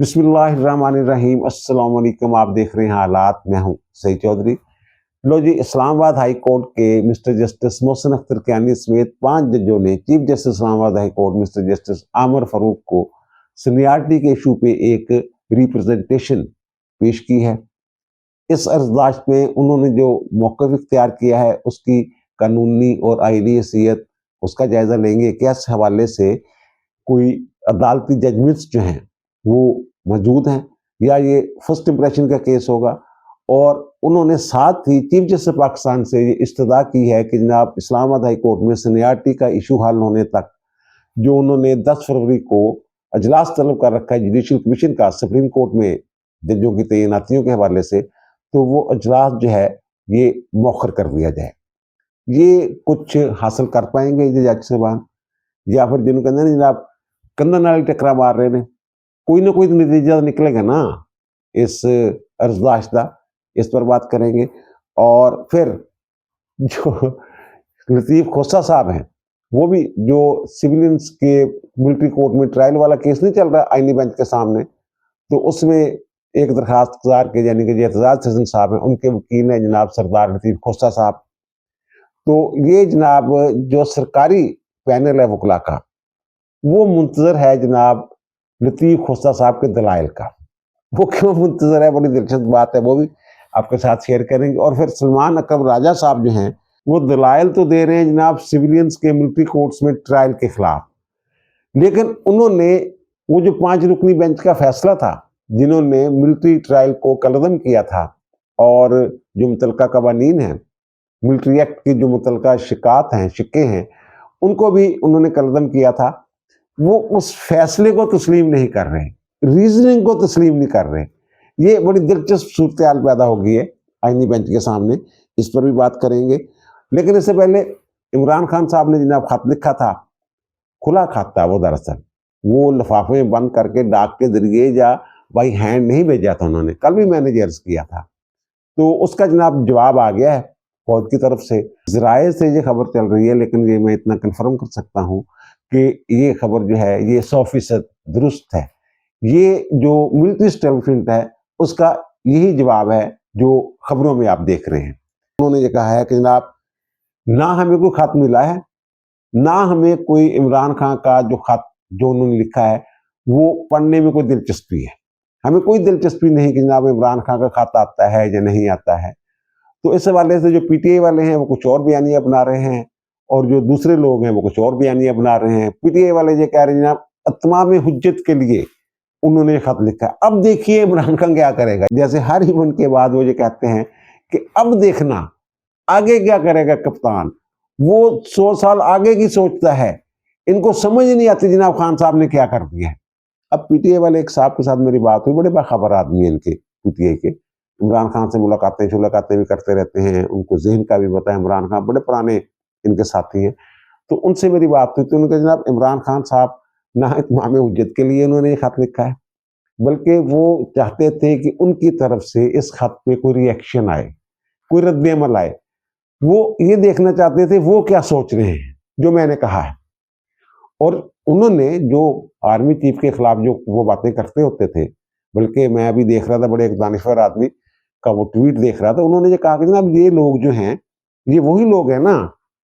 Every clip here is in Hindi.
बिस्मिल्लाहिर्रहमानिर्रहीम। अस्सलाम वालेकुम। आप देख रहे हैं हालात। मैं हूं सईद चौधरी। लो जी, इस्लामाबाद हाई कोर्ट के मिस्टर जस्टिस मोहसिन अख्तर कियानी समेत 5 जजों ने chief justice Islamabad high court mister justice आमर फारूक को सीनियरिटी के इशू पे एक रिप्रेजेंटेशन पेश की है। इस अर्जदाश्त में उन्होंने जो मौक़िफ़ इख्तियार किया है उसकी कानूनी और आईनी हैसियत उसका जायज़ा लेंगे। किस हवाले से कोई अदालती जजमेंट्स जो हैं वो मौजूद हैं या ये फर्स्ट इंप्रेशन का केस होगा। और उन्होंने साथ ही चीफ जस्टिस पाकिस्तान से ये इस्तदा की है कि जनाब इस्लामाबाद हाई कोर्ट में सीनियरिटी का इशू हल होने तक जो उन्होंने 10 फरवरी को अजलास तलब कर रखा है जुडिशल कमीशन का सुप्रीम कोर्ट में जजों की तैनातियों के हवाले से, तो वो अजलास जो है ये मौखर कर दिया जाए। ये कुछ हासिल कर पाएंगे ये जज साहबान, या फिर जिन्होंने कहते हैं जनाब कंधा नाल टकरा मार रहे हैं, कोई ना कोई तो नतीजा निकलेगा ना इस अर्जदाश्त का। इस पर बात करेंगे। और फिर जो लतीफ़ खोसा साहब हैं वो भी, जो सिविलियंस के मिलिट्री कोर्ट में ट्रायल वाला केस नहीं चल रहा आईनी बेंच के सामने, तो उसमें एक दरखास्त गुजार के यानी कि एतजाज सजन साहब हैं, उनके वकील हैं जनाब सरदार लतीफ़ खोसा साहब। तो ये जनाब जो सरकारी पैनल है वकला का, वो मुंतजर है जनाब लतीफ़ खोसा साहब के दलाइल का। वो क्यों मुंतजर है, बड़ी दिलचस्प बात है, वो भी आपके साथ शेयर करेंगे। और फिर सलमान अकरम राजा साहब जो हैं वो दलाइल तो दे रहे हैं जनाब सिविलियंस के मिलिट्री कोर्ट्स में ट्रायल के खिलाफ, लेकिन उन्होंने वो जो 5 रुकनी बेंच का फैसला था जिन्होंने मिलिट्री ट्रायल को कलअदम किया था, और जो मुतलका कवानीन हैं मिलिट्री एक्ट की जो मुतलका शिकात हैं शिक्के हैं उनको भी उन्होंने कलअदम किया था, वो उस फैसले को तस्लीम नहीं कर रहे, रीजनिंग को तस्लीम नहीं कर रहे। ये बड़ी दिलचस्प सूरत हाल पैदा हो गई है आईनी बेंच के सामने। इस पर भी बात करेंगे, लेकिन इससे पहले इमरान खान साहब ने जनाब खत लिखा था, खुला खत था वो, दरअसल वो लिफाफे में बंद करके डाक के जरिए या बाई हैंड नहीं भेजा था उन्होंने। कल भी मैंने ये अर्ज किया था, तो उसका जनाब जवाब आ गया है फौज की तरफ से। ज़राए से ये खबर चल रही है, लेकिन ये मैं इतना कन्फर्म कर सकता हूँ कि ये खबर जो है ये 100% दुरुस्त है। ये जो मिलिट्री स्टेटमेंट है उसका यही जवाब है जो खबरों में आप देख रहे हैं। उन्होंने ये कहा है कि जनाब ना हमें कोई खत मिला है, ना हमें कोई इमरान खान का जो खत जो उन्होंने लिखा है वो पढ़ने में कोई दिलचस्पी है। हमें कोई दिलचस्पी नहीं कि जनाब इमरान खान का खत आता है या नहीं आता है। तो इस हवाले से जो पीटीआई वाले हैं वो कुछ और बयानिया बना रहे हैं, और जो दूसरे लोग हैं वो कुछ और बयानिया बना रहे हैं। पीटीआई वाले ये कह रहे हैं जनाब अतमाम हुज्जत के लिए उन्होंने खत लिखा है। अब देखिए इमरान खान क्या करेगा। जैसे हर इवेंट के बाद वो ये कहते हैं कि अब देखना आगे क्या करेगा कप्तान, वो 100 साल आगे की सोचता है। इनको समझ नहीं आती जनाब खान साहब ने क्या कर दिया है। अब पीटीआई वाले एक साहब के साथ मेरी बात हुई, बड़े बाखबर आदमी है इनके पीटीआई के, इमरान खान से मुलाकातें भी करते रहते हैं, उनको ज़हन का भी पता है। इमरान खान बड़े पुराने इनके साथी हैं। तो उनसे मेरी बात हुई तो उन्होंने कहा जनाब इमरान खान साहब ना इत्माम हुज्जत के लिए उन्होंने ये खत लिखा है, बल्कि वो चाहते थे कि उनकी तरफ से इस खत पे कोई रिएक्शन आए, कोई रद्द-ए-अमल आए। वो ये देखना चाहते थे वो क्या सोच रहे हैं जो मैंने कहा है। और उन्होंने जो आर्मी चीफ के खिलाफ जो वो बातें करते होते थे, बल्कि मैं अभी देख रहा था बड़े एक दानिश्वर आदमी का वो ट्वीट देख रहा था, उन्होंने ये कहा कि जनाब ये लोग जो हैं ये वही लोग हैं ना,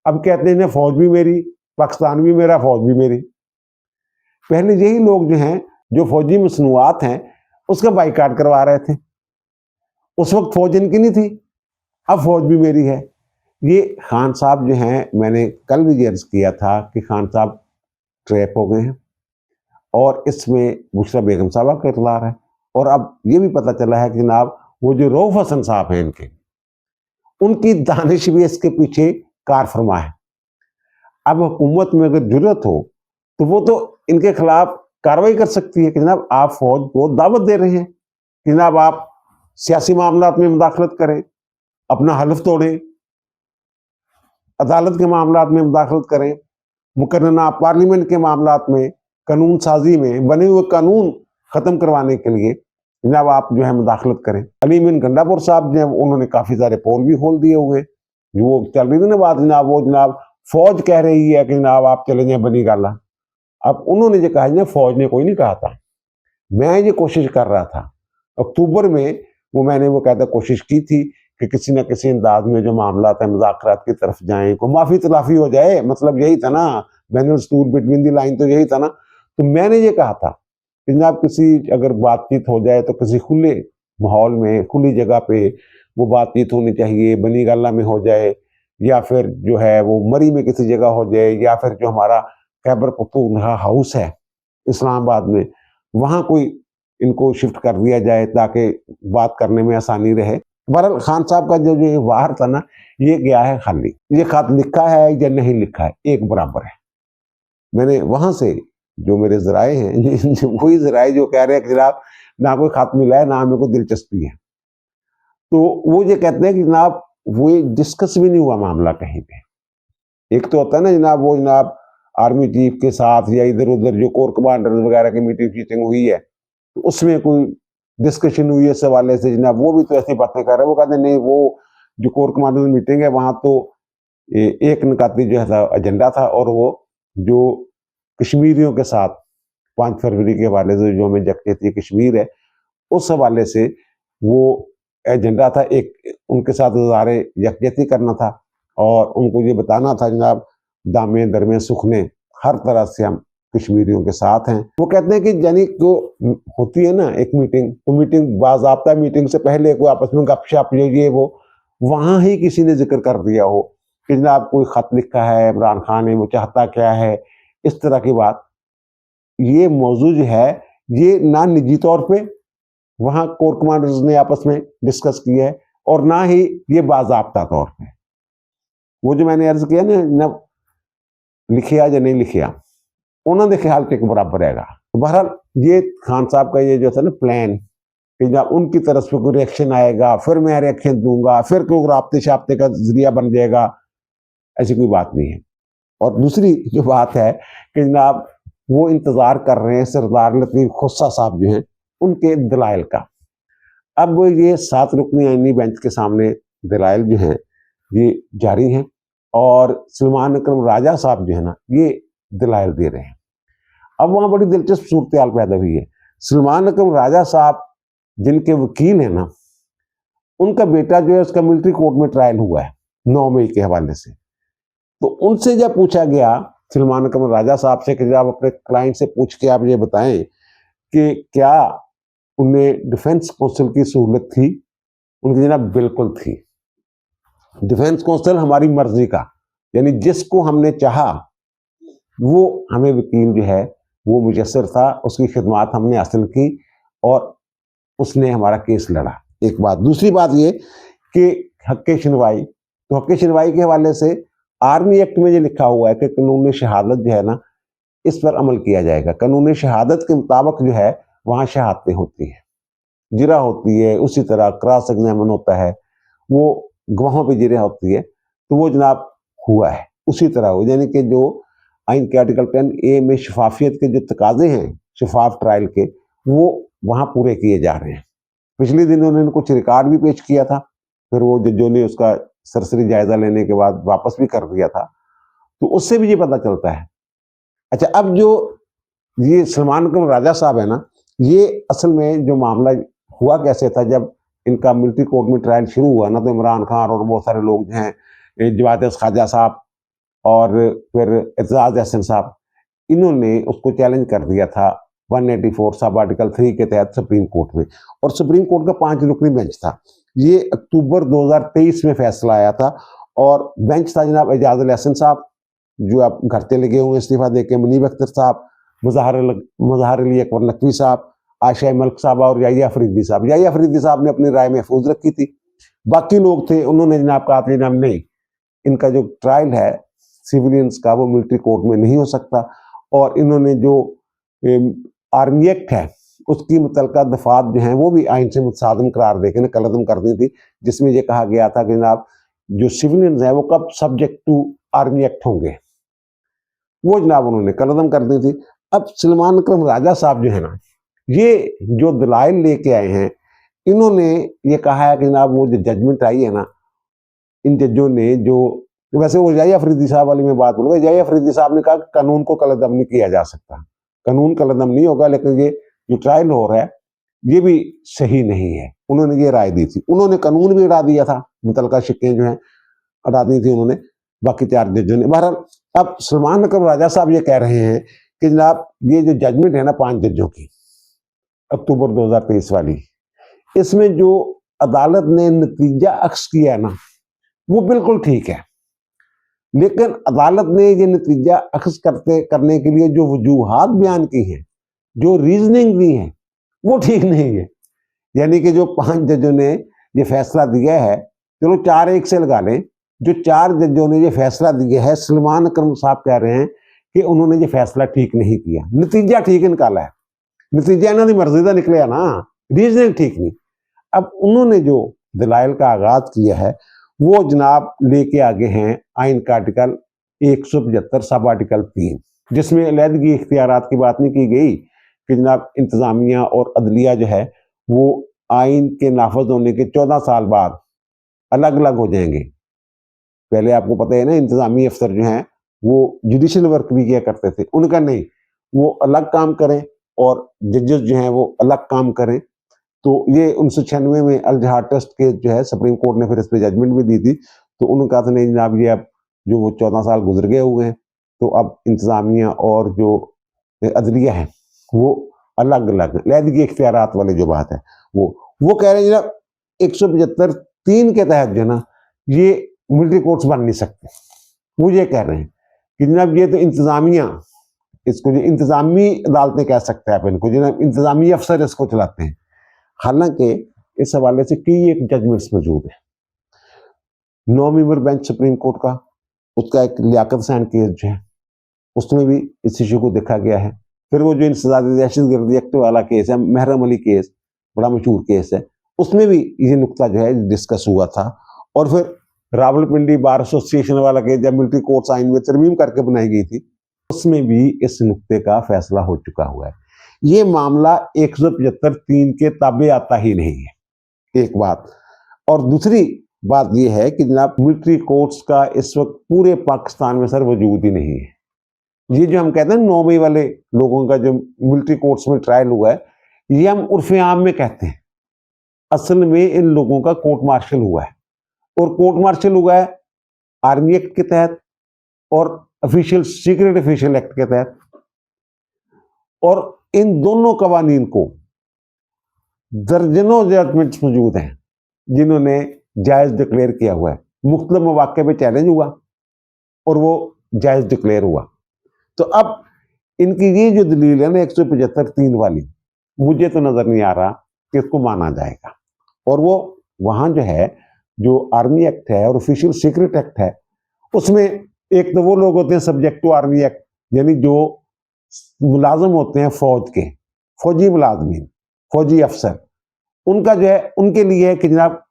अब कहते हैं फौज भी मेरी, पाकिस्तान भी मेरा, फौज भी मेरी। पहले यही लोग जो हैं जो फौजी मसनूआत हैं उसका बाइकाट करवा रहे थे, उस वक्त फौज इनकी नहीं थी, अब फौज भी मेरी है। ये खान साहब जो हैं, मैंने कल भी अर्ज किया था कि खान साहब ट्रैप हो गए हैं, और इसमें बुशरा बेगम साहबा का किरदार है। और अब ये भी पता चला है कि जनाब वो जो रऊफ हसन साहब हैं इनके, उनकी दानिश भी इसके पीछे कार फरमा है। अब हुकूमत में अगर जरूरत हो तो वो तो इनके खिलाफ कार्रवाई कर सकती है कि जनाब आप फौज को दावत दे रहे हैं कि जनाब आप सियासी मामलात में मुदाखलत करें, अपना हल्फ तोड़ें, अदालत के मामलात में मुदाखलत करें, मुकर्रना पार्लियामेंट के मामलात में, कानून साजी में बने हुए कानून ख़त्म करवाने के लिए जनाब आप जो है मुदाखलत करें। अली मीन गंडापुर साहब ने उन्होंने काफ़ी सारे पोल भी खोल दिए हुए, वो चल रही थी ना बात जनाब, वो जनाब फौज कह रही है कि जनाब आप चले जाए बनी गाला। अब उन्होंने जो कहा ना फौज ने कोई नहीं कहा था, मैं ये कोशिश कर रहा था। अक्टूबर में मैंने वो कहता कोशिश की थी कि किसी न किसी अंदाज में जो मामला था मुज़ाकरात की तरफ जाएं, को माफ़ी तलाफ़ी हो जाए, मतलब यही था ना, बैनर बिटवीन द लाइन तो यही था ना। तो मैंने ये कहा था कि जनाब किसी अगर बातचीत हो जाए तो किसी खुले माहौल में, खुली जगह पे वो बातचीत होनी चाहिए, बनी गाला में हो जाए, या फिर जो है वो मरी में किसी जगह हो जाए, या फिर जो हमारा खैबर पख्तूनख्वा हाउस है इस्लामाबाद में, वहाँ कोई इनको शिफ्ट कर दिया जाए ताकि बात करने में आसानी रहे। बहरहाल खान साहब का जो ये वार था ना, ये गया है खाली। ये खत लिखा है या नहीं लिखा है, एक बराबर है। मैंने वहां से जो मेरे जराए हैं वही जराए जो कह रहे हैं कि जनाब ना कोई खत मिला है, ना मेरे को दिलचस्पी है, तो वो ये कहते हैं कि जनाब वो डिस्कस भी नहीं हुआ मामला कहीं पे। एक तो होता है ना जनाब, वो जनाब आर्मी चीफ के साथ या इधर उधर जो कोर कमांडर वगैरह की मीटिंग हुई है, तो उसमें कोई डिस्कशन हुई है इस हवाले से जनाब, वो भी तो ऐसी बातें कर रहे हैं। वो कहते नहीं, वो जो कोर कमांडर मीटिंग है वहां तो एक निकाती जो है एजेंडा था, और वो जो कश्मीरियों के साथ 5 फरवरी के हवाले से जो हमें यकजहती कश्मीर है, उस हवाले से वो एजेंडा था, एक उनके साथ इज़हार यकजहती करना था, और उनको ये बताना था जनाब दामे दरमे सुखने, हर तरह से हम कश्मीरियों के साथ हैं। वो कहते हैं कि यानी जो होती है ना एक मीटिंग, तो मीटिंग बाज़ाब्ता मीटिंग से पहले कोई आपस में गपशप ये वो, वहां ही किसी ने जिक्र कर दिया हो कि जनाब कोई खत लिखा है इमरान खान ने, वो चाहता क्या है, इस तरह की बात। ये मौजू जो है ये ना निजी तौर पे वहां कोर कमांडर्स ने आपस में डिस्कस किया है, और ना ही ये बाज़ाब्ता तौर पे। वो जो मैंने अर्ज किया ना लिखिया या नहीं लिखिया, उन्होंने ख्याल के बराबर रहेगा। तो बहरहाल ये खान साहब का ये जो था ना प्लान कि जब उनकी तरफ से कोई रिएक्शन आएगा फिर मैं रिएक्शन दूंगा, फिर कोई राब्ते शाब्ते का जरिया बन जाएगा, ऐसी कोई बात नहीं है। और दूसरी जो बात है कि जनाब वो इंतजार कर रहे हैं सरदार लतीफ खुस्सा साहब जो हैं उनके दलाइल का। अब ये 7 रुकनी आईनी बेंच के सामने दलाइल जो हैं ये जारी हैं, और सलमान अकरम राजा साहब जो है ना ये दलाइल दे रहे हैं। अब वहां बड़ी दिलचस्प सूरत पैदा हुई है। सलमान अकरम राजा साहब जिनके वकील हैं ना, उनका बेटा जो है उसका मिलिट्री कोर्ट में ट्रायल हुआ है 9 मई के हवाले से। तो उनसे जब पूछा गया सलमान अकरम राजा साहब से कि आप अपने क्लाइंट से पूछ के आप ये बताएं कि क्या उन्हें डिफेंस काउंसिल की सहूलत थी, उनकी जनाब बिल्कुल थी। डिफेंस काउंसिल हमारी मर्जी का, यानी जिसको हमने चाहा वो हमें वकील जो है वो मुयसर था, उसकी खिदमात हमने हासिल की और उसने हमारा केस लड़ा। एक बात। दूसरी बात ये कि हक़ सुनवाई, तो हक़ सुनवाई के हवाले से आर्मी एक्ट में ये लिखा हुआ है कि कानून शहादत जो है ना इस पर अमल किया जाएगा। कानून शहादत के मुताबिक जो है वहाँ शहादतें होती हैं, जिरा होती है, उसी तरह क्रॉस एग्जामिन होता है, वो गवाहों पर जिरा होती है, तो वो जनाब हुआ है उसी तरह हो, यानी कि जो आइन के आर्टिकल 10A में शफाफियत के जो तकाजे हैं शफाफ ट्रायल के, वो वहाँ पूरे किए जा रहे हैं। पिछले दिन उन्होंने कुछ रिकॉर्ड भी पेश किया था, फिर वो जजों ने उसका सरसरी जायजा लेने के बाद वापस भी कर दिया था, तो उससे भी ये पता चलता है। अच्छा, अब जो ये सलमान अकरम राजा साहब है ना, ये असल में जो मामला हुआ कैसे था, जब इनका मिलिट्री कोर्ट में ट्रायल शुरू हुआ ना, तो इमरान खान और बहुत सारे लोग जो हैं जवाद ख्वाजा साहब और फिर एजाज एहसन साहब, इन्होंने उसको चैलेंज कर दिया था 184 सब आर्टिकल 3 के तहत सुप्रीम कोर्ट में। और सुप्रीम कोर्ट का 5 रुकनी बेंच था। ये अक्टूबर 2023 में फैसला आया था, और बेंच था जनाब एजाज एहसन साहब जो आप घर चले गए हुए इस्तीफा दे के, मुनीब अख्तर साहब, मुज़ाहिर अली अकबर नकवी साहब, आयशा मलिक साहब और याहिया अफरीदी साहब। याहिया अफरीदी साहब ने अपनी राय महफूज रखी थी। बाकी लोग थे, उन्होंने जनाब कहा था जनाब नहीं, इनका जो ट्रायल है सिविलियंस का वो मिलिट्री कोर्ट में नहीं हो सकता, और इन्होंने जो आर्मी एक्ट है उसकी मुतलका दफात जो हैं वो भी आइन से मुतसादम करार देके ना कलअदम कर दी थी, जिसमें ये कहा गया था कि जनाब जो सिविलियंस हैं वो कब सब्जेक्ट टू आर्मी एक्ट होंगे, वो जनाब उन्होंने कलअदम कर दी थी। अब सलमान अकरम राजा साहब जो है ना, ये जो दलाइल लेके आए हैं, इन्होंने ये कहा है कि जनाब वो जो जजमेंट आई है ना, इन जजों ने जो, वैसे वो याहिया अफरीदी साहब वाली में बात बोलूँगा, याहिया अफरीदी साहब ने कहा कि कानून को कलअदम नहीं किया जा सकता, कानून कलअदम नहीं होगा, लेकिन ये जो ट्रायल हो रहा है ये भी सही नहीं है। उन्होंने ये राय दी थी। उन्होंने कानून भी उड़ा दिया था, मुतलका शिक्के जो हैं हटा दी थी उन्होंने, बाकी 4 जजों ने। बहरहाल अब सलमान अकरम राजा साहब ये कह रहे हैं कि जनाब ये जो जजमेंट है ना 5 जजों की अक्टूबर 2023 वाली, इसमें जो अदालत ने नतीजा अक्स किया है ना वो बिल्कुल ठीक है, लेकिन अदालत ने ये नतीजा अक्स करने के लिए जो वजूहात बयान की हैं, जो रीजनिंग दी है, वो ठीक नहीं है। यानी कि जो 5 जजों ने ये फैसला दिया है, चलो 4-1 से लगा लें, जो 4 जजों ने ये फैसला दिया है, सलमान अकरम साहब कह रहे हैं कि उन्होंने ये फैसला ठीक नहीं किया। नतीजा ठीक निकाला है, नतीजा इन्हों की मर्जी का निकलिया ना, रीजनिंग ठीक नहीं। अब उन्होंने जो दलाइल का आगाज किया है वो जनाब लेके आगे हैं आइन का आर्टिकल 175 सब आर्टिकल 3, जिसमें अलहदगी इख्तियारात की बात नहीं की गई कि जनाब इंतजामिया और अदलिया जो है वो आइन के नाफज होने के 14 साल बाद अलग अलग हो जाएंगे। पहले आपको पता है ना, इंतजामी अफसर जो हैं वो जुडिशल वर्क भी किया करते थे, उनका नहीं, वो अलग काम करें और जजेस जो हैं वो अलग काम करें। तो ये 1996 में अल जहाद ट्रस्ट के जो है सुप्रीम कोर्ट ने फिर इस पर जजमेंट भी दी थी, तो उन्होंने कहा था नहीं जनाब ये अब जो वो 14 साल गुजर गए हुए हैं, तो अब इंतजामिया और जो अदलिया है वो अलग अलग अलहदगी इख्तियारात वाली जो बात है वो कह रहे हैं जनाब 175(3) के तहत जो है ना ये मिलिट्री कोर्ट्स बन नहीं सकते। वो ये कह रहे हैं कि जनाब ये तो इंतजामिया, इसको जो इंतजामी अदालतें कह सकते हैं आप इनको, जनाब इंतजामी अफसर इसको चलाते हैं। हालांकि इस हवाले से कई एक जजमेंट्स मौजूद है। 9 मेंबर बेंच सुप्रीम कोर्ट का, उसका एक लियाकत हुसैन केस जो है उसमें भी इस इशू को देखा गया है। फिर वो जो इंसदादी दहशतगर्दी एक्ट वाला केस है, महरम अली केस, बड़ा मशहूर केस है, उसमें भी ये नुक्ता जो है डिस्कस हुआ था। और फिर रावलपिंडी बार एसोसिएशन वाला केस जब मिलिट्री कोर्ट्स आइन में तरमीम करके बनाई गई थी, उसमें भी इस नुक्ते का फैसला हो चुका हुआ है। ये मामला 175(3) के ताबे आता ही नहीं है, एक बात। और दूसरी बात यह है कि जनाब मिलिट्री कोर्ट्स का इस वक्त पूरे पाकिस्तान में सर वजूद ही नहीं है। ये जो हम कहते हैं 9 मई वाले लोगों का जो मिलिट्री कोर्ट्स में ट्रायल हुआ है, ये हम उर्फे आम में कहते हैं, असल में इन लोगों का कोर्ट मार्शल हुआ है। और कोर्ट मार्शल हुआ है आर्मी एक्ट के तहत और ऑफिशियल सीक्रेट ऑफिशियल एक्ट के तहत। और इन दोनों कवानीन को दर्जनों जजमेंट्स मौजूद हैं जिन्होंने जायज डिक्लेयर किया हुआ है। मुख्तलिफ मौके पे चैलेंज हुआ और वो जायज डिक्लेयर हुआ। तो अब इनकी ये जो दलील है ना 175(3) वाली, मुझे तो नजर नहीं आ रहा कि इसको माना जाएगा। और वो वहां जो है जो आर्मी एक्ट है और ऑफिशियल सीक्रेट एक्ट है, उसमें एक तो वो लोग होते हैं सब्जेक्ट टू आर्मी एक्ट, यानी जो मुलाजम होते हैं फौज के, फौजी मुलाजमीन, फौजी अफसर, उनका जो है उनके लिए है कि जनाब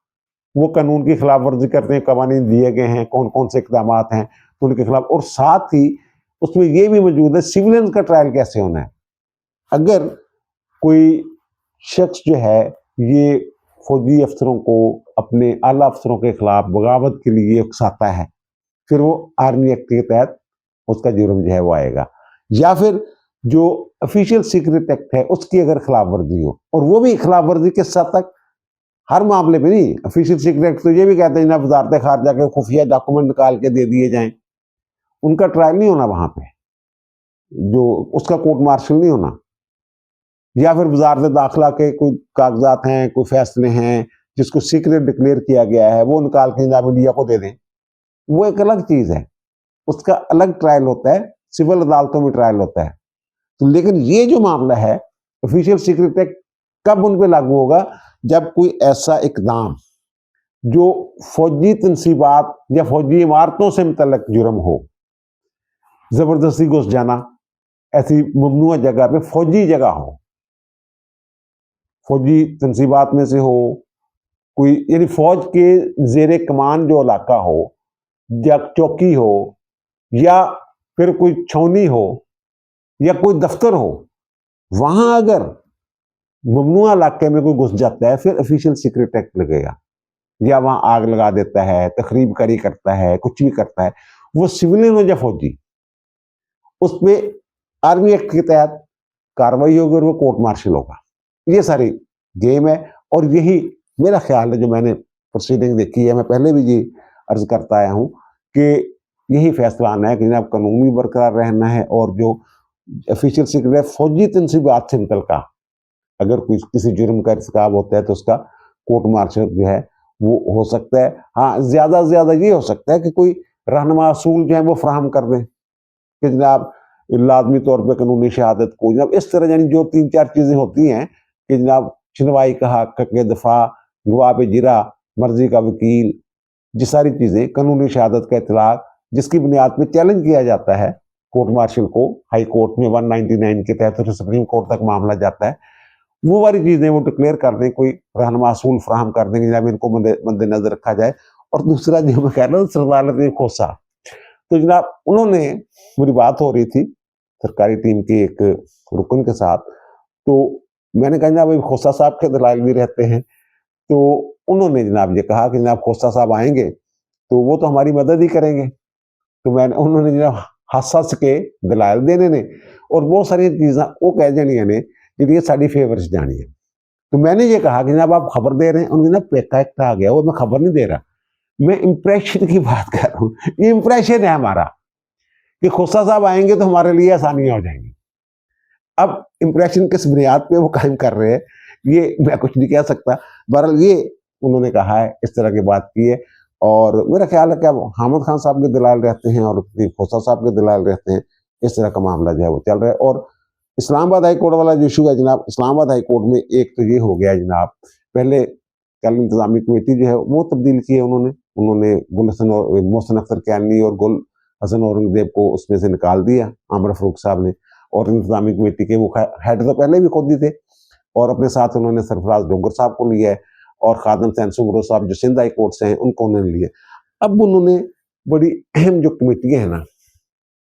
वो कानून की खिलाफ वर्जी करते हैं, कवानीन दिए गए हैं, कौन कौन से इकदाम हैं तो उनके खिलाफ। और साथ ही उसमें ये भी मौजूद है सिविलियंस का ट्रायल कैसे होना है। अगर कोई शख्स जो है ये फौजी अफसरों को अपने आला अफसरों के खिलाफ बगावत के लिए उकसाता है, फिर वो आर्मी एक्ट के तहत उसका जुर्म जो है वो आएगा। या फिर जो ऑफिशियल सीक्रेट एक्ट है उसकी अगर खिलाफ वर्जी हो, और वो भी खिलाफ वर्जी के साथ तक हर मामले में नहीं। ऑफिशियल सीक्रेट एक्ट तो ये भी कहते हैं ना वजारत खारजा के खुफिया डॉक्यूमेंट निकाल के दे दिए जाएं, उनका ट्रायल नहीं होना वहां पे, जो उसका कोर्ट मार्शल नहीं होना। या फिर वजारत दाखिला के कोई कागजात हैं, कोई फैसले हैं जिसको सीक्रेट डिक्लेयर किया गया है, वो निकाल के जनाब इंडिया को दे दें, वो एक अलग चीज है, उसका अलग ट्रायल होता है, सिविल अदालतों में ट्रायल होता है। तो लेकिन ये जो मामला है ऑफिशियल सीक्रेट एक्ट कब उन पे लागू होगा, जब कोई ऐसा इकदाम जो फौजी तनसीबात या फौजी इमारतों से मुतल्लक जुर्म हो, जबरदस्ती घुस जाना, ऐसी ममनुआ जगह पे फौजी जगह हो, फौजी तनसीबात में से हो कोई, यानी फौज के जेरे कमान जो इलाका हो, या चौकी हो, या फिर कोई छौनी हो, या कोई दफ्तर हो, वहां अगर ममनुआ इलाके में कोई घुस जाता है फिर ऑफिशियल सीक्रेट एक्ट लगेगा। या वहां आग लगा देता है, तखरीब करी करता है, कुछ भी करता है, वो सिविलियन हो या फौजी, उस पर आर्मी एक्ट के तहत कार्रवाई होगी और वो कोर्ट मार्शल होगा। ये सारी गेम है और यही मेरा ख्याल है, जो मैंने प्रोसीडिंग देखी है, मैं पहले भी ये अर्ज करता आया हूँ कि यही फैसला आना है कि जनाब कानून भी बरकरार रहना है और जो ऑफिशियल सीक्रेट फौजी तनसीबात से मुतल्लिका अगर कोई किसी जुर्म का इर्तिकाब होता है तो उसका कोर्ट मार्शल जो है वो हो सकता है। हाँ, ज़्यादा से ज़्यादा ये हो सकता है कि कोई रहनुमा असूल जो है वो फराहम कर दें कि जनाब लाजमी तौर पर कानूनी शहादत को जनाब इस तरह, यानी जो 3-4 चीज़ें होती हैं कि जनाब सुनवाई का हक, हक दफा, गवाह पे जिरा, मर्जी का वकील, ये सारी चीज़ें, कानूनी शहादत का इतलाक, जिसकी बुनियाद पे चैलेंज किया जाता है कोर्ट मार्शल को हाई कोर्ट में 199 के तहत और सुप्रीम कोर्ट तक मामला जाता है, वो वाली चीज़ें वो डिक्लेयर कर दें, कोई रहनुमा असूल फराहम कर दें कि जनाब इनको मद्देनजर रखा जाए। और दूसरा जो मैं कह रहा हूँ सरदार खोसा, तो जनाब उन्होंने, मेरी बात हो रही थी सरकारी टीम के एक रुकन के साथ, तो मैंने कहा जनाब खोसा साहब के दलाइल भी रहते हैं, तो उन्होंने जनाब ये कहा कि जनाब खोसा साहब आएंगे तो वो तो हमारी मदद ही करेंगे। तो मैंने उन्होंने जनाब हंस के दलाइल देने ने और बहुत सारी चीज़ें वो कह जानिया ने जी साड़ी फेवर च जानी है। तो मैंने ये कहा कि जनाब आप खबर दे रहे हैं, उन्होंने पेका एक आ गया, वो मैं खबर नहीं दे रहा, मैं इंप्रेशन की बात कर रहा हूँ। ये इंप्रेशन है हमारा कि खोसा साहब आएंगे तो हमारे लिए आसानियां हो जाएंगी। अब इंप्रेशन किस बुनियाद पे वो कायम कर रहे हैं ये मैं कुछ नहीं कह सकता। बहरहाल ये उन्होंने कहा है, इस तरह की बात की है और मेरा ख्याल है कि अब हामिद खान साहब के दलाल रहते हैं और खोसा साहब के दलाल रहते हैं, इस तरह का मामला जो है वो चल रहा है। और इस्लामाबाद हाई कोर्ट वाला जो इशू है जनाब, इस्लामाबाद हाई कोर्ट में एक तो ये हो गया जनाब, पहले कल इंतजामी कमेटी जो है वो तब्दील की है उन्होंने मोहसिन अख्तर कैनी और गुल हसन औरंगजेब को उसमें से निकाल दिया आमिर फारूक साहब ने, और इंतजामी कमेटी के वो हेड तो पहले भी खुद ही थे और अपने साथ उन्होंने सरफराज डोगर साहब को लिया है और खादम सैन सुमरो साहब जो सिंध हाई कोर्ट से हैं उनको उन्होंने लिया। अब उन्होंने बड़ी अहम जो कमेटियाँ हैं ना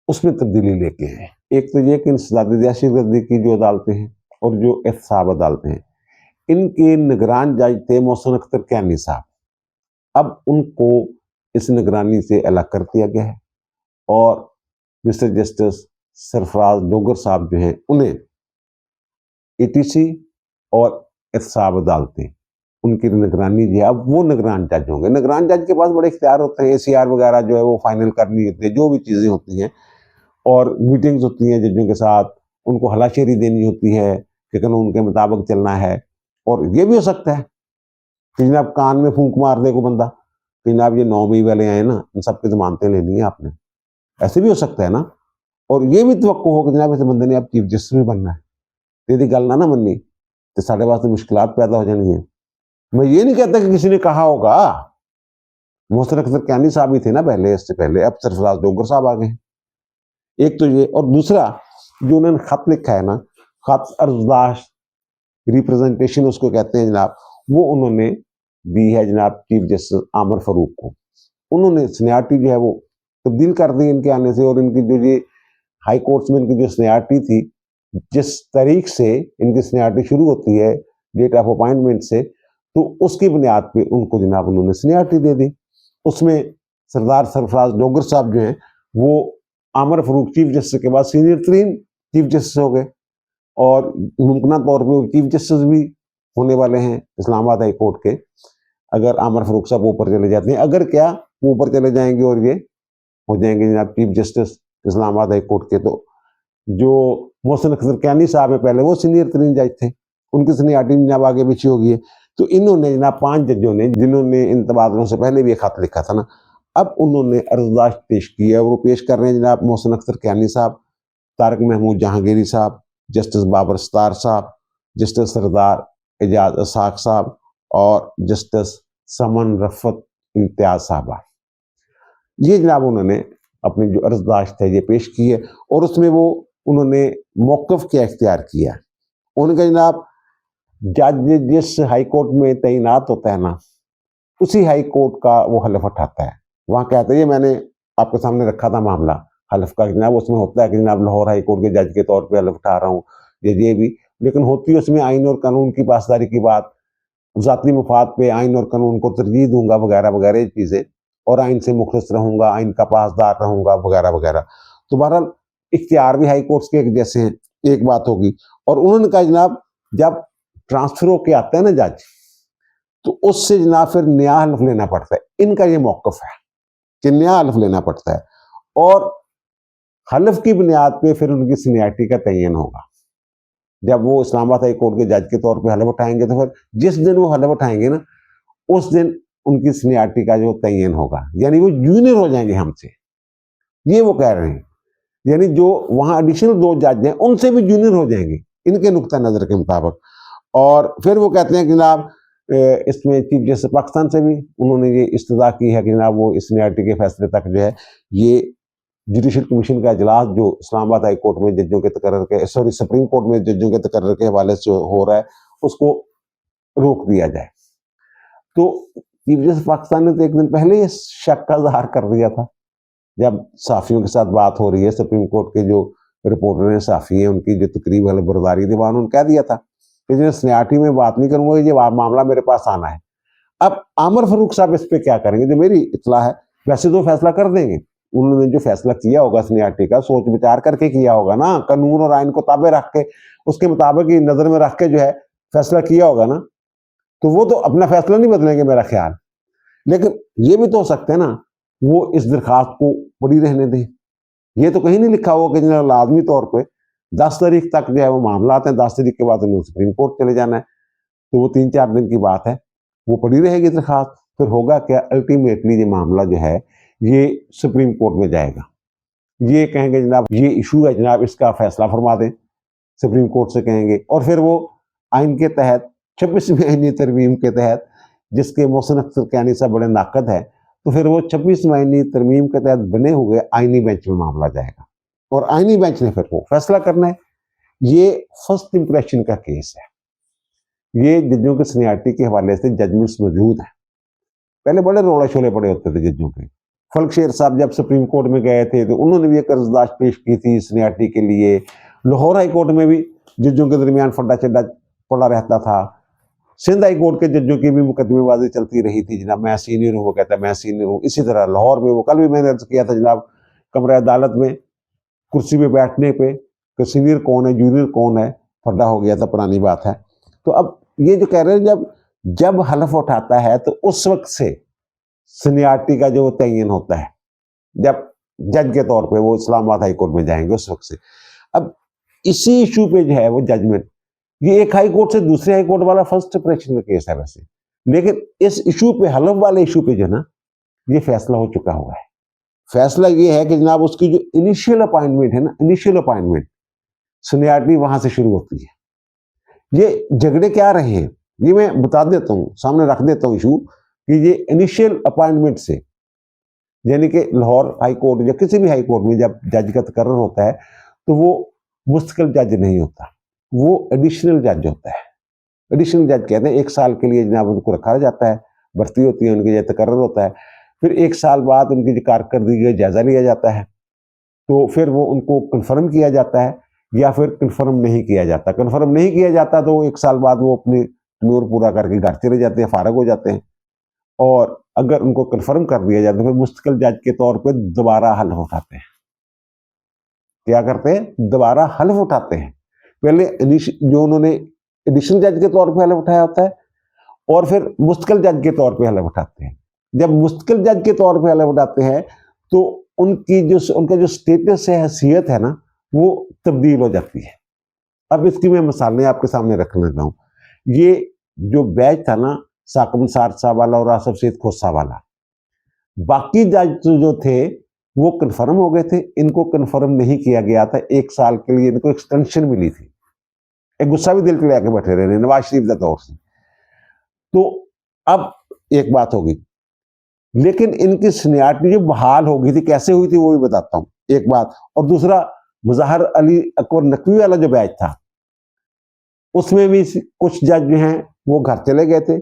उसमें तब्दीली लेके हैं। एक तो ये कि इंसदाद दहशतगर्दी की जो अदालतें हैं और जो एहतसाब अदालतें हैं, इनके निगरान जज थे मोहसिन अख्तर कैनी साहब, अब उनको इस निगरानी से अलग कर दिया गया है और मिस्टर जस्टिस सरफराज डोगर साहब जो हैं उन्हें एटीसी और एहतसाब अदालतें उनकी निगरानी जो है, अब वो निगरान जज होंगे। निगरान जज के पास बड़े इख्तियार होते हैं, एसीआर वगैरह जो है वो फाइनल करनी होती है, जो भी चीज़ें होती हैं और मीटिंग्स होती हैं जजों के साथ, उनको हलाशेरी देनी होती है कि कानून के मुताबिक चलना है। और ये भी हो सकता है कि जनाब कान में फूंक मार दे को बंदा कि जनाब ये 9 मई वाले आए ना, इन सब की जमानतें लेनी है आपने, ऐसे भी हो सकता है ना। और ये भी तवक्को हो कि जनाब इस बंदे ने अब चीफ जस्टिस भी बनना है, यदि गल ना मननी तो साढ़े वास्ते मुश्किलात पैदा हो जानी है। मैं ये नहीं कहता कि किसी ने कहा होगा, मोहसिन अख्तर कैनी साहब ही थे ना पहले, इससे पहले, अब सरफराज डोगर साहब आ गए। एक तो ये, और दूसरा जो उन्होंने खत लिखा है ना, खत अर्जदाश्त रिप्रेजेंटेशन उसको कहते हैं जनाब, वो उन्होंने दी है जनाब चीफ जस्टिस आमिर फारूक को। उन्होंने सीनियरिटी जो है वो तब्दील कर दी इनके आने से, और इनकी जो ये हाई कोर्ट्स में इनकी जो सीनियरिटी थी, जिस तारीख से इनकी सीनियरिटी शुरू होती है डेट ऑफ अपॉइंटमेंट से, तो उसकी बुनियाद पे उनको जनाब उन्होंने सीनियरिटी दे दी। उसमें सरदार सरफराज डोगर साहब जो हैं वो आमिर फारूक चीफ जस्टिस के बाद सीनियर तरीन चीफ जस्टिस हो गए और मुमकिन तौर पर चीफ जस्टिस भी होने वाले हैं इस्लामाबाद हाई कोर्ट के, अगर आमिर फारूक साहब ऊपर चले जाते हैं। अगर क्या वो ऊपर चले जाएंगे और ये हो जाएंगे जनाब chief justice Islamabad high court के, तो जो मोहसिन अख्तर कैनी साहब है पहले वो सीनियर तरीन जज थे, उनकी सीनियरिटी जनाब आगे पीछे हो गई है। तो इन्होंने जनाब 5 जजों ने, जिन्होंने इन तबादलों से पहले भी एक खत लिखा था ना, अब उन्होंने अर्जदाश्त पेश की है और वो पेश कर रहे हैं जनाब मोहसिन अख्तर कैनी साहब, तारिक महमूद जहांगीरी साहब, जस्टिस बाबर सत्तार साहब, जस्टिस सरदार एजाज असाक साहब और जस्टिस समन रफत इम्तियाज साहबा। ये जनाब उन्होंने अपनी जो अर्जदाश्त है ये पेश की है और उसमें वो उन्होंने मौक़िफ़ क्या इख्तियार किया। उन्होंने कहा जनाब जज जिस हाई कोर्ट में तैनात होता है ना, उसी हाई कोर्ट का वो हलफ उठाता है। वहाँ कहते हैं, ये मैंने आपके सामने रखा था मामला हलफ का जनाब, उसमें होता है कि जनाब लाहौर हाई कोर्ट के जज के तौर पे हलफ उठा रहा हूँ, ये भी, लेकिन होती है उसमें आइन और कानून की पासदारी की बात, ज़ाती मफाद पे आइन और कानून को तरजीह दूंगा वगैरह वगैरह चीज़ें, और आइन से मुखलिस रहूंगा, आइन का पासदार रहूंगा वगैरह वगैरह। तो बहरहाल इख्तियार भी हाई कोर्ट्स के एक जैसे हैं एक बात होगी। और उन्होंने कहा जनाब जब ट्रांसफर होके आता है ना जज, तो उससे जनाब फिर नया हल्फ लेना पड़ता है। इनका ये मौकफ है कि नया हल्फ लेना पड़ता है और हल्फ की बुनियाद पे फिर उनकी सीनियरिटी का तयन होगा। जब वो इस्लामाबाद हाई कोर्ट के जज के तौर पे हल्फ उठाएंगे तो फिर जिस दिन वो हल्फ उठाएंगे ना, उस दिन उनकी सीनियरिटी का जो तयन होगा, यानी वो जूनियर हो जाएंगे हमसे, ये वो कह रहे हैं। यानी जो वहां एडिशनल 2 जज हैं उनसे भी जूनियर हो जाएंगे इनके नुक्ता नजर के मुताबिक। और फिर वो कहते हैं कि जनाब इसमें चीफ जस्टिस पाकिस्तान से भी उन्होंने ये इस्तदा की है कि जनाब वो इस सीनियरिटी के फैसले तक जो है ये जुडिशल कमीशन का इजलास जो इस्लामाबाद हाई कोर्ट में जजों के तकर्रर के सुप्रीम कोर्ट में जजों के तकर्रर के हवाले से हो रहा है उसको रोक दिया जाए। तो चीफ जस्टिस पाकिस्तान ने तो एक दिन पहले ही शक का इजहार कर दिया था, जब साफियों के साथ बात हो रही है, सुप्रीम कोर्ट के जो रिपोर्टर हैं साफी हैं उनकी जो तकरीब वाले बरदारी थी वहां उन्होंने कह दिया था कि जो सीनियरिटी में बात नहीं करूंगा, ये मामला मेरे पास आना है। अब आमिर फारूक साहब इस पे क्या करेंगे, जो मेरी इतला है वैसे तो फैसला कर देंगे, उन्होंने जो फैसला किया होगा सीनियरिटी का सोच विचार करके किया होगा ना, कानून और आइन को ताबे रख के उसके मुताबिक ही नजर में रख के जो है फैसला किया होगा ना, तो वो तो अपना फैसला नहीं बदलेंगे मेरा ख्याल। लेकिन ये भी तो हो सकते हैं ना वो इस दरखास्त को पड़ी रहने दें। ये तो कहीं नहीं लिखा हुआ कि जनाब लाजमी तौर पे 10 तारीख तक जो है वो मामला आते हैं, 10 तारीख के बाद उन्हें सुप्रीम कोर्ट चले जाना है, तो वो 3-4 दिन की बात है, वो पड़ी रहेगी दरखास्त। फिर होगा क्या, अल्टीमेटली ये मामला जो है ये सुप्रीम कोर्ट में जाएगा। ये कहेंगे जनाब ये इशू है जनाब, इसका फैसला फरमा दें, सुप्रीम कोर्ट से कहेंगे। और फिर वो आइन के तहत 26वीं आईनी तरमीम के तहत, जिसके मोहसिन अख्तर कैनी साहब बड़े नाकद है, तो फिर वो 26वीं आईनी तरमीम के तहत बने हुए आईनी बेंच में मामला जाएगा और आईनी बेंच ने फिर वो फैसला करना है। ये फर्स्ट इंप्रेशन का केस है। ये जजों की सीनियरिटी के हवाले से जजमेंट्स मौजूद हैं। पहले बड़े रोड़ा शोले पड़े होते थे जजों के। फल्क शेर साहब जब सुप्रीम कोर्ट में गए थे तो उन्होंने भी एक अर्जदाश्त पेश की थी सीनियरिटी के लिए। लाहौर हाई कोर्ट में भी जजों के दरमियान फड्डा चड्डा पड़ा रहता था। सिंध हाई कोर्ट के जजों की भी मुकदमेबाजी चलती रही थी, जनाब मैं सीनियर हूँ, वो कहता है मैं सीनियर हूँ। इसी तरह लाहौर में वो कल भी मैंने अर्ज किया था जनाब, कमरा अदालत में कुर्सी पे बैठने पे कि सीनियर कौन है जूनियर कौन है, फड्डा हो गया था, पुरानी बात है। तो अब ये जो कह रहे हैं जब हलफ उठाता है तो उस वक्त से सीनियरिटी का जो तयन होता है, जब जज के तौर पे वो इस्लामाबाद हाई कोर्ट में जाएंगे उस वक्त से। अब इसी इशू पे जो है वो जजमेंट, ये एक हाई कोर्ट से दूसरे हाई कोर्ट वाला फर्स्ट इंप्रेशन का केस है वैसे, लेकिन इस इशू पे हलफ वाले इशू पे जो ना ये फैसला हो चुका हुआ है। फैसला ये है कि जनाब उसकी जो इनिशियल अपॉइंटमेंट है ना, इनिशियल अपॉइंटमेंट सीनियरिटी वहां से शुरू होती है। ये झगड़े क्या रहे हैं ये मैं बता देता हूँ, सामने रख देता हूँ इशू कि ये इनिशियल अपॉइंटमेंट से, यानी कि लाहौर हाई कोर्ट या किसी भी हाई कोर्ट में जब जज का तकर्रर होता है तो वो मुस्तकिल जज नहीं होता, वो एडिशनल जज होता है। एडिशनल जज कहते हैं 1 साल के लिए जनाब उनको रखा जाता है, भर्ती होती है उनकी, जब तकर्रर होता है, फिर 1 साल बाद उनकी जो कारकर्दगी का जायजा लिया जाता है, तो फिर वो उनको कन्फर्म किया जाता है या फिर कन्फर्म नहीं किया जाता। कन्फर्म नहीं किया जाता तो 1 साल बाद वो अपनी टूर पूरा करके घर चले जाते हैं, फारग हो जाते हैं। और अगर उनको कन्फर्म कर दिया जाता है तो फिर मुस्तकिल जज के तौर पे दोबारा हल्फ उठाते हैं। क्या करते हैं, दोबारा हल्फ उठाते हैं। पहले जो उन्होंने एडिशनल जज के तौर पे हल्फ उठाया होता है और फिर मुस्तकिल जज के तौर पे हल्फ उठाते हैं। जब मुस्तकिल जज के तौर पे हल्फ उठाते हैं तो उनका जो स्टेटस है, हैसियत है ना, वो तब्दील हो जाती है। अब इसकी मैं मिसालें आपके सामने रखने लगा हूँ। ये जो बैच था ना साकिब निसार साहब वाला और आसफ सईद खोसा वाला, बाकी जज जो थे वो कन्फर्म हो गए थे, इनको कन्फर्म नहीं किया गया था। 1 साल के लिए इनको एक्सटेंशन मिली थी। एक गुस्सा भी दिल पे लेके बैठे रहे नवाज शरीफ के तौर से। तो अब एक बात होगी, लेकिन इनकी सीनियरिटी जो बहाल हो गई थी, कैसे हुई थी वो भी बताता हूं, एक बात। और दूसरा, मुज़ाहिर अली अकबर नकवी वाला जो बैच था उसमें भी कुछ जज जो हैं वो घर चले गए थे,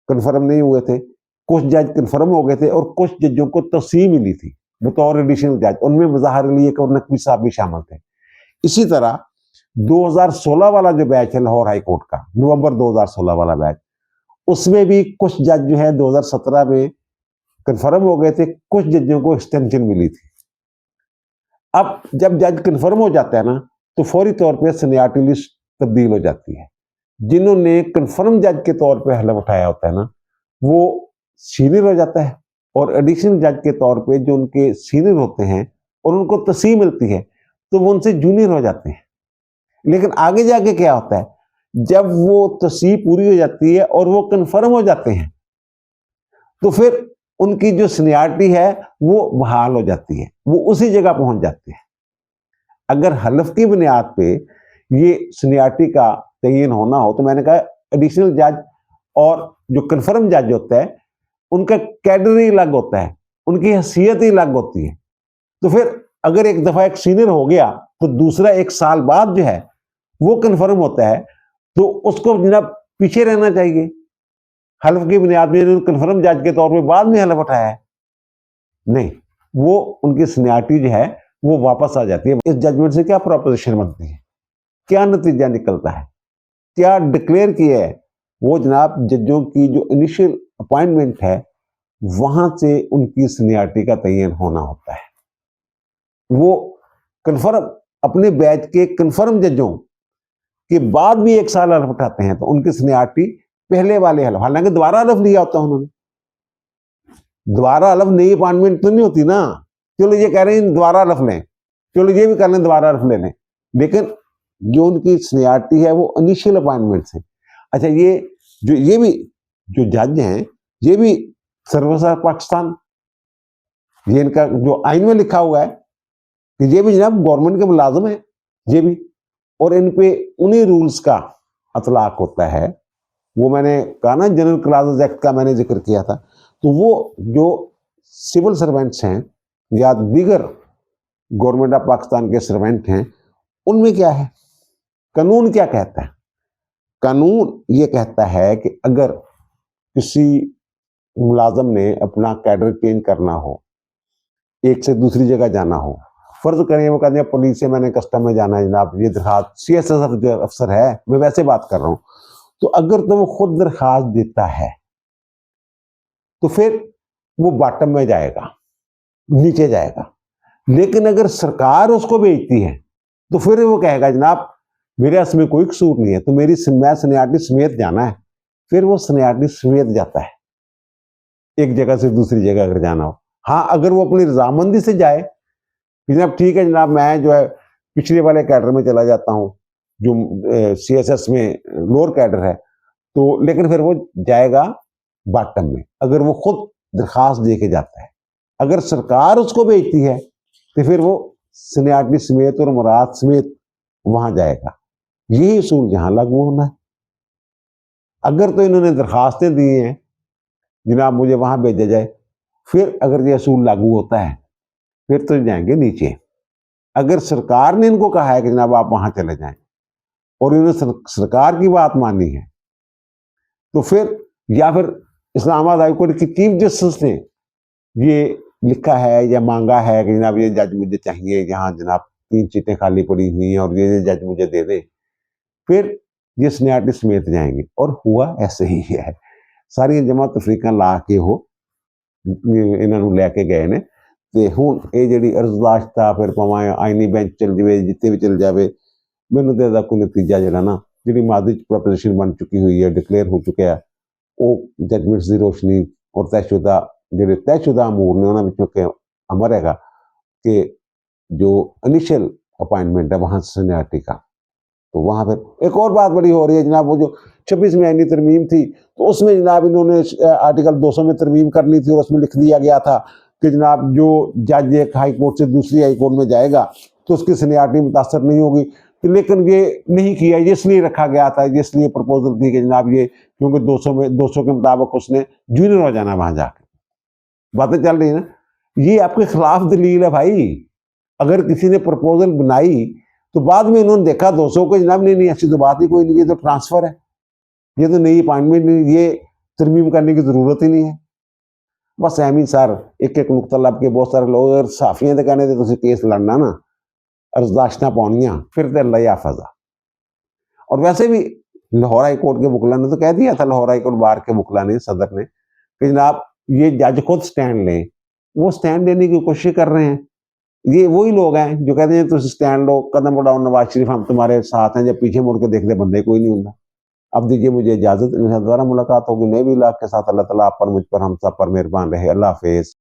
कन्फर्म नहीं हुए थे। कुछ जज कन्फर्म हो गए थे और कुछ जजों को तस्वीर मिली थी बतौर एडिशनल जज, उनमें मुज़ाहिर अली अकबर नकवी साहब भी शामिल थे। इसी तरह 2016 वाला जो बैच है लाहौर हाई कोर्ट का, नवंबर 2016 वाला बैच, उसमें भी कुछ जज जो है 2017 में कन्फर्म हो गए थे, कुछ जजों को एक्सटेंशन मिली थी। अब जब जज कन्फर्म हो जाता है ना तो फौरी तौर पे सीनियरिटी लिस्ट तब्दील हो जाती है। जिन्होंने कन्फर्म जज के तौर पे हलफ उठाया होता है ना, वो सीनियर हो जाता है, और एडिशनल जज के तौर पे जो उनके सीनियर होते हैं और उनको तस्वीर मिलती है तो वो उनसे जूनियर हो जाते हैं। लेकिन आगे जाके क्या होता है, जब वो तस्वीर पूरी हो जाती है और वो कन्फर्म हो जाते हैं, तो फिर उनकी जो सीनियरिटी है वो बहाल हो जाती है, वो उसी जगह पहुंच जाते हैं। अगर हलफ की बुनियाद पे ये सीनियरिटी का तयन होना हो, तो मैंने कहा एडिशनल जज और जो कन्फर्म जज होता है उनका कैडर ही अलग होता है, उनकी हैसियत ही अलग होती है। तो फिर अगर एक दफा एक सीनियर हो गया तो दूसरा 1 साल बाद जो है वो कन्फर्म होता है, तो उसको जनाब पीछे रहना चाहिए। हल्फ की बुनियाद में कन्फर्म जज के तौर पे बाद में हल्फ उठाया है, नहीं, वो उनकी सीनियरिटी जो है वो वापस आ जाती है। इस जजमेंट से क्या प्रोपोजिशन बनती है, क्या नतीजा निकलता है, क्या डिक्लेयर किया है, वो जनाब जजों की जो इनिशियल अपॉइंटमेंट है वहां से उनकी सीनियरिटी का तयन होना होता है। वो कन्फर्म अपने बैच के कन्फर्म जजों के बाद भी 1 साल हल्फ उठाते हैं तो उनकी सीनियरिटी पहले वाले हल्फ, हालांकि दोबारा हल्फ लिया होता है उन्होंने, दोबारा हल्फ नई अपॉइंटमेंट तो नहीं होती ना, चलो ये कह रहे हैं दोबारा हल्फ लें, चलो ये भी कर लें दोबारा हल्फ ले लें, लेकिन जो उनकी सीनियरिटी है वो इनिशियल अपॉइंटमेंट से। अच्छा, ये भी जो जज हैं ये भी सर्विस ऑफ पाकिस्तान, ये इनका जो आइन में लिखा हुआ है कि ये भी जनाब गवर्नमेंट के मुलाजिम है ये भी, और इन पे उन्हीं रूल्स का अतलाक होता है। वो मैंने कहा ना जनरल क्लासेस एक्ट का मैंने जिक्र किया था, तो वो जो सिविल सर्वेंट्स हैं या दीगर गवर्नमेंट ऑफ पाकिस्तान के सर्वेंट हैं, उनमें क्या है, कानून क्या कहता है, कानून ये कहता है कि अगर किसी मुलाजम ने अपना कैडर चेंज करना हो, एक से दूसरी जगह जाना हो, फर्ज करें वो कहते हैं पुलिस से मैंने कस्टम में जाना है जनाब, ये दरखास्त CSS जो अफसर है, मैं वैसे बात कर रहा हूं, तो अगर तो वो खुद दरखास्त देता है तो फिर वो बॉटम में जाएगा, नीचे जाएगा। लेकिन अगर सरकार उसको भेजती है तो फिर वो कहेगा जनाब मेरे इसमें कोई कसूर नहीं है, तो मेरी मैं सीनियरिटी समेत जाना है, फिर वो सीनियरिटी समेत जाता है एक जगह से दूसरी जगह अगर जाना हो। हाँ, अगर वो अपनी रजामंदी से जाए, जनाब ठीक है जनाब मैं जो है पिछले वाले कैडर में चला जाता हूँ जो CSS में लोअर कैडर है, तो लेकिन फिर वो जाएगा बॉटम में, अगर वो खुद दरखास्त दे के जाता है। अगर सरकार उसको भेजती है तो फिर वो सीनियरिटी समेत और मुराद समेत वहां जाएगा। यही उसूल जहां लागू होना है। अगर तो इन्होंने दरखास्तें दी हैं जनाब मुझे वहां भेजा जाए, फिर अगर ये असूल लागू होता है फिर तो जाएंगे नीचे। अगर सरकार ने इनको कहा है कि जनाब आप वहां चले जाएं और इन्होंने सरकार की बात मानी है, तो फिर या फिर इस्लामाबाद हाई कोर्ट की चीफ जस्टिस ने ये लिखा है या मांगा है कि जनाब ये जज मुझे चाहिए, यहाँ जनाब 3 सीटें खाली पड़ी हुई हैं और ये जज मुझे दे दे, फिर ये सीनियरिटी समेत जाएंगे। और हुआ ऐसे ही है, सारी जमात तफरीका ला के हो इन्होंने लैके गए ने, ਤੇ ਹੁਣ ਇਹ ਜਿਹੜੀ ਅਰਜ਼ਦਾਸ਼ਤ ਆ ਫਿਰ ਭਾਵੇਂ ਆਈਨੀ ਬੈਂਚ ਚਲ ਜਾਵੇ ਜਿੱਤੇ ਵੀ ਚਲ ਜਾਵੇ, ਮੈਨੂੰ ਤੇ ਇਹਦਾ ਕੋਈ ਨਤੀਜਾ ਜਿਹੜਾ ਨਾ ਜਿਹੜੀ ਮਾਦੀ ਚ ਪ੍ਰੋਪੋਜੀਸ਼ਨ ਬਣ ਚੁੱਕੀ ਹੋਈ ਹੈ, ਡਿਕਲੇਅਰ ਹੋ ਚੁੱਕਿਆ, ਉਹ ਜਜਮੈਂਟਸ ਦੀ ਰੋਸ਼ਨੀ ਔਰ ਤੈਅਸ਼ੁਦਾ ਜਿਹੜੇ ਤੈਅਸ਼ੁਦਾ ਅਮੂਰ ਨੇ ਉਹਨਾਂ ਵਿੱਚੋਂ ਕਿ ਅਮਰ ਹੈਗਾ कि जो इनिशियल अपॉइंटमेंट है वहाँ से सीनियरिटी का, तो वहाँ फिर एक और बात बड़ी हो रही है जनाब, वो जो 26वीं आईनी तरमीम थी तो उसमें जनाब इन्होंने आर्टिकल 200 में तरमीम करनी थी और उसमें लिख दिया गया था कि जनाब जो जज एक हाई कोर्ट से दूसरी हाई कोर्ट में जाएगा तो उसकी सीनियरिटी मुतासर नहीं होगी, तो लेकिन ये नहीं किया, ये इसलिए रखा गया था, इसलिए प्रपोजल थी कि जनाब ये क्योंकि 200 के मुताबिक उसने जूनियर हो जाना वहाँ जाके, बातें चल रही है ना। ये आपके खिलाफ दलील है भाई। अगर किसी ने प्रपोजल बनाई तो बाद में इन्होंने देखा 200 को, जनाब नहीं ऐसी तो बात ही कोई नहीं, ये तो ट्रांसफर है, ये तो नई अपॉइंटमेंट नहीं, ये तरमीम करने की जरूरत ही नहीं है। बस एम ही सर एक एक नुकता लब के बहुत सारे लोग अगर साफियां तो कहने तो केस लड़ना ना, अर्जदाश्तां पाउनियां, फिर तो अल्लाह याफज़ा। और वैसे भी लाहौर हाई कोर्ट के मुकला ने तो कह दिया था, लाहौर हाई कोर्ट बार के मुकला ने, सदर ने, कि जनाब ये जज खुद स्टैंड लें, वो स्टैंड लेने की कोशिश कर रहे हैं ये वही लोग हैं जो कहते हैं तुम स्टैंड लो, कदम उठाओ नवाज शरीफ, हम तुम्हारे साथ हैं, जब पीछे मुड़ के देखते बंदे कोई नहीं होता। अब दीजिए मुझे इजाजत, दोबारा मुलाकात होगी नए भी इलाके के साथ। अल्लाह ताला आप पर, मुझ पर, हम सब पर मेहरबान रहे। अल्लाह हाफिज।